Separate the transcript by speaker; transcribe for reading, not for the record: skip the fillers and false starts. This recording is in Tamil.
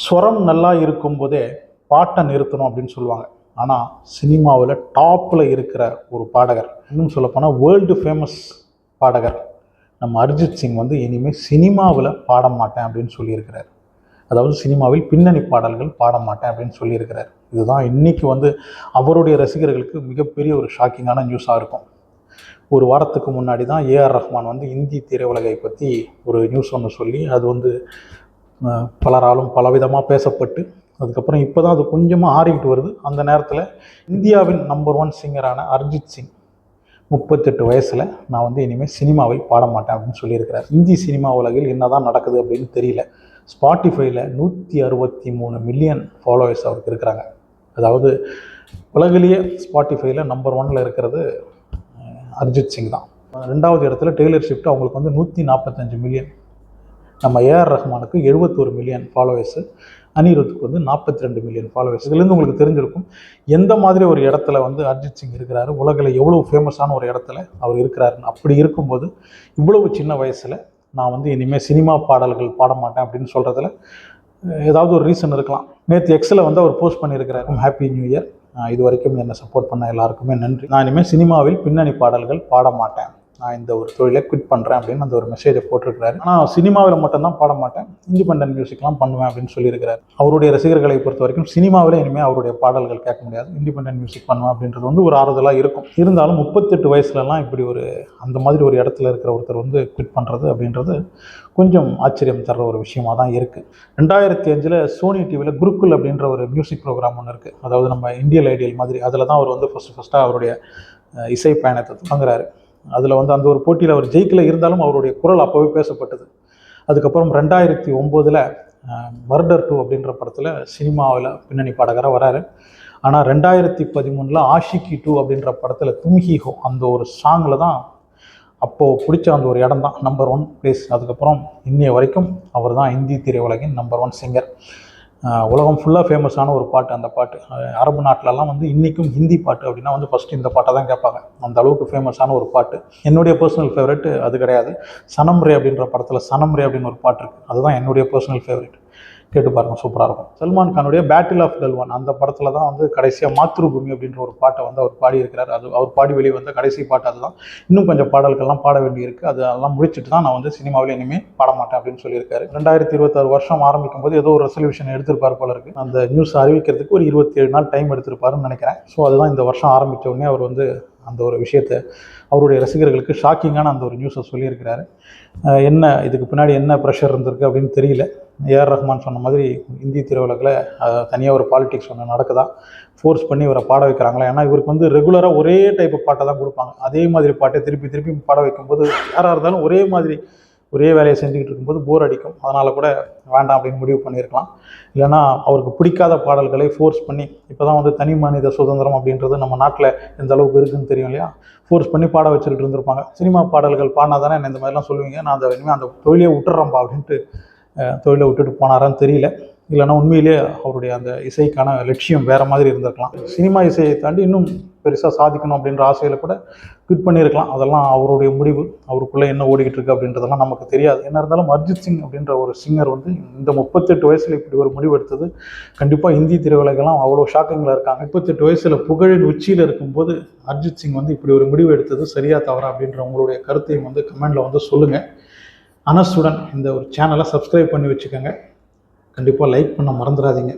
Speaker 1: ஸ்வரம் நல்லா இருக்கும்போதே பாட்டை நிறுத்தணும் அப்படின்னு சொல்லுவாங்க. ஆனால் சினிமாவில் டாப்பில் இருக்கிற ஒரு பாடகர், இன்னும் சொல்லப்போனால் வேர்ல்டு ஃபேமஸ் பாடகர் நம்ம அரிஜித் சிங் வந்து இனிமேல் சினிமாவில் பாட மாட்டேன் அப்படின்னு சொல்லியிருக்கிறார். அதாவது சினிமாவில் பின்னணி பாடல்கள் பாட மாட்டேன் அப்படின்னு சொல்லியிருக்கிறார். இதுதான் இன்றைக்கி வந்து அவருடைய ரசிகர்களுக்கு மிகப்பெரிய ஒரு ஷாக்கிங்கான நியூஸாக இருக்கும். ஒரு வாரத்துக்கு முன்னாடி தான் ஏஆர் ரஹ்மான் வந்து இந்தி திரையுலகை பற்றி ஒரு நியூஸ் ஒன்று சொல்லி அது வந்து பலராலும் பலவிதமாக பேசப்பட்டு அதுக்கப்புறம் இப்போ தான் அது கொஞ்சமாக ஆறிக்கிட்டு வருது. அந்த நேரத்தில் இந்தியாவின் நம்பர் 1 சிங்கரான அரிஜித் சிங் 38 வயசில் நான் வந்து இனிமேல் சினிமாவில் பாட மாட்டேன் அப்படின்னு சொல்லியிருக்கிறார். இந்தி சினிமா உலகில் என்ன தான் நடக்குது அப்படின்னு தெரியல. ஸ்பாட்டிஃபைல 163 மில்லியன் ஃபாலோவர்ஸ் அவருக்கு இருக்கிறாங்க. அதாவது உலகிலேயே ஸ்பாட்டிஃபைல நம்பர் 1 இருக்கிறது அரிஜித் சிங் தான். 2வது இடத்துல டெய்லர் ஸ்விஃப்ட், அவங்களுக்கு வந்து 145 மில்லியன். நம்ம ஏஆர் ரஹ்மானுக்கு 71 மில்லியன் ஃபாலோவர்ஸு, அனிருத்துக்கு வந்து 42 மில்லியன் ஃபாலோவர்ஸ். இதுலேருந்து உங்களுக்கு தெரிஞ்சிருக்கும் எந்த மாதிரி ஒரு இடத்துல வந்து அரிஜித் சிங் இருக்கிறாரு, உலகில் எவ்வளோ ஃபேமஸான ஒரு இடத்துல அவர் இருக்கிறாருன்னு. அப்படி இருக்கும்போது இவ்வளவு சின்ன வயசில் நான் வந்து இனிமேல் சினிமா பாடல்கள் பாட மாட்டேன் அப்படின்னு சொல்கிறதுல ஏதாவது ஒரு ரீசன் இருக்கலாம். நேற்று எக்ஸில் வந்து அவர் போஸ்ட் பண்ணியிருக்கிறார், ஹாப்பி நியூ இயர், இது வரைக்கும் என்னை சப்போர்ட் பண்ண எல்லாருக்குமே நன்றி, நான் இனிமேல் சினிமாவில் பின்னணி பாடல்கள் பாட மாட்டேன், நான் இந்த ஒரு தொழிலை குவிட் பண்ணுறேன் அப்படின்னு அந்த ஒரு மெசேஜை போட்டிருக்கிறாரு. ஆனால் சினிமாவில் மட்டும்தான் பாட மாட்டேன், இண்டிபெண்டன்ட் மியூசிக்லாம் பண்ணுவேன் அப்படின்னு சொல்லியிருக்கிறார். அவருடைய ரசிகர்களை பொறுத்த வரைக்கும் சினிமாவில் இனிமேல் அவருடைய பாடல்கள் கேட்க முடியாது, இண்டிபெண்டன்ட் மியூசிக் பண்ணுவேன் அப்படின்றது வந்து ஒரு ஆறுதலாக இருக்கும். இருந்தாலும் 38 வயசுலலாம் இப்படி ஒரு அந்த மாதிரி ஒரு இடத்துல இருக்கிற ஒருத்தர் வந்து குவிட் பண்ணுறது அப்படின்றது கொஞ்சம் ஆச்சரியம் தர்ற ஒரு விஷயமாக தான் இருக்குது. 2005 சோனி டிவியில் குருக்குல் அப்படின்ற ஒரு மியூசிக் ப்ரோக்ராம் ஒன்று இருக்குது. அதாவது நம்ம இந்தியன் ஐடியல் மாதிரி. அதில் தான் அவர் வந்து ஃபஸ்ட்டாக அவருடைய இசை பயணத்தை தொடங்குறாரு. அதில் வந்து அந்த ஒரு போட்டியில் அவர் ஜெயிக்கல, இருந்தாலும் அவருடைய குரல் அப்போவே பேசப்பட்டது. அதுக்கப்புறம் 2009 மர்டர் 2 அப்படின்ற படத்தில் சினிமாவில் பின்னணி பாடகராக வராரு. ஆனால் 2013 ஆஷிகி 2 அப்படின்ற படத்தில் தும்ஹி ஹோ அந்த ஒரு சாங்கில் தான் அப்போது பிடிச்ச அந்த ஒரு இடம் தான் நம்பர் 1 பிளேஸ். அதுக்கப்புறம் இன்னைய வரைக்கும் அவர் தான் இந்தி திரையுலகின் நம்பர் 1 சிங்கர். உலகம் ஃபுல்லாக ஃபேமஸான ஒரு பாட்டு அந்த பாட்டு. அரபு நாட்டிலலாம் வந்து இன்றைக்கும் ஹிந்தி பாட்டு அப்படின்னா வந்து ஃபஸ்ட்டு இந்த பாட்டை தான் கேட்பாங்க. அந்த அளவுக்கு ஃபேமஸான ஒரு பாட்டு. என்னுடைய பர்சனல் ஃபேவரெட் அது கிடையாது. சனம் ரே அப்படின்ற படத்தில் சனம் ரே அப்படின்னு ஒரு பாட்டு இருக்குது, அதுதான் என்னுடைய பர்சனல் ஃபேவரெட். கேட்டு பாருங்கள், சூப்பராக இருக்கும். சல்மான் கானுடைய பேட்டில் ஆஃப் கல்வான் அந்த படத்தில் தான் வந்து கடைசியாக மாத்ருபூமி அப்படின்ற ஒரு பாட்டை வந்து அவர் பாடியிருக்கிறார். அது அவர் பாடி வெளியே வந்த கடைசி பாட்டு அதுதான். இன்னும் கொஞ்சம் பாடல்கள்லாம் பாட வேண்டியிருக்கு. அதெல்லாம் முடிச்சுட்டு தான் நான் வந்து சினிமாவில் இனிமேல் பாட மாட்டேன் அப்படின்னு சொல்லியிருக்காரு. 2026 வருஷம் ஆரம்பிக்கும் போது ஏதோ ஒரு ரெசல்யூஷன் எடுத்திருப்பார் போல இருக்குது. அந்த நியூஸ் அறிவிக்கிறதுக்கு ஒரு 27 நாள் டைம் எடுத்திருப்பாருன்னு நினைக்கிறேன். ஸோ அதுதான் இந்த வருஷம் ஆரம்பித்த உடனே அவர் வந்து அந்த ஒரு விஷயத்தை அவருடைய ரசிகர்களுக்கு ஷாக்கிங்கான அந்த ஒரு நியூஸை சொல்லியிருக்கிறாரு. என்ன இதுக்கு பின்னாடி என்ன ப்ரெஷர் இருந்திருக்கு அப்படின்னு தெரியல. ஏஆர் ரஹ்மான் சொன்ன மாதிரி இந்தி திரையுலகில் தனியாக ஒரு பாலிடிக்ஸ் ஒன்று நடக்குதா, ஃபோர்ஸ் பண்ணி இவரை பாட வைக்கிறாங்களா. ஏன்னா இவருக்கு வந்து ரெகுலராக ஒரே டைப் பாட்டை தான் கொடுப்பாங்க. அதே மாதிரி பாட்டை திருப்பி திருப்பி பாட வைக்கும்போது யாராக இருந்தாலும் ஒரே மாதிரி ஒரே வேலையை செஞ்சுக்கிட்டு இருக்கும்போது போர் அடிக்கும். அதனால் கூட வேண்டாம் அப்படின்னு முடிவு பண்ணியிருக்கலாம். இல்லைனா அவருக்கு பிடிக்காத பாடல்களை ஃபோர்ஸ் பண்ணி, இப்போ தான் வந்து தனி மனித சுதந்திரம் அப்படின்றது நம்ம நாட்டில் எந்த அளவுக்கு இருக்குதுன்னு தெரியும் இல்லையா, ஃபோர்ஸ் பண்ணி பாட வச்சுக்கிட்டு இருந்திருப்பாங்க. சினிமா பாடல்கள் பாடினா தானே என்ன இந்த மாதிரிலாம் சொல்லுவீங்க, நான் அந்த இனிமேல் அந்த தொழிலே விட்டுறேன்ப்பா அப்படின்ட்டு தொழிலை விட்டுட்டு போனாரான்னு தெரியல. இல்லைனா உண்மையிலேயே அவருடைய அந்த இசைக்கான லட்சியம் வேறு மாதிரி இருந்திருக்கலாம். சினிமா இசையை தாண்டி இன்னும் பெருசாக சாதிக்கணும் அப்படின்ற ஆசையில் கூட குவிட் பண்ணியிருக்கலாம். அதெல்லாம் அவருடைய முடிவு. அவருக்குள்ளே என்ன ஓடிக்கிட்டு இருக்கு அப்படின்றதெல்லாம் நமக்கு தெரியாது. என்ன இருந்தாலும் அரிஜித் சிங் அப்படின்ற ஒரு சிங்கர் வந்து இந்த 38 வயசில் இப்படி ஒரு முடிவு எடுத்தது கண்டிப்பாக இந்தி திரையுலகெல்லாம் அவ்வளோ ஷாக்கிங்கில் இருக்காங்க. 38 வயசில் புகழின் உச்சியில் இருக்கும்போது அரிஜித் சிங் வந்து இப்படி ஒரு முடிவு எடுத்தது சரியா தவறா அப்படின்ற உங்களுடைய கருத்தையும் வந்து கமெண்டில் வந்து சொல்லுங்கள். அனஸுடன் இந்த ஒரு சேனலை சப்ஸ்கிரைப் பண்ணி வச்சுக்கோங்க. கண்டிப்பாக லைக் பண்ண மறந்துடாதீங்க.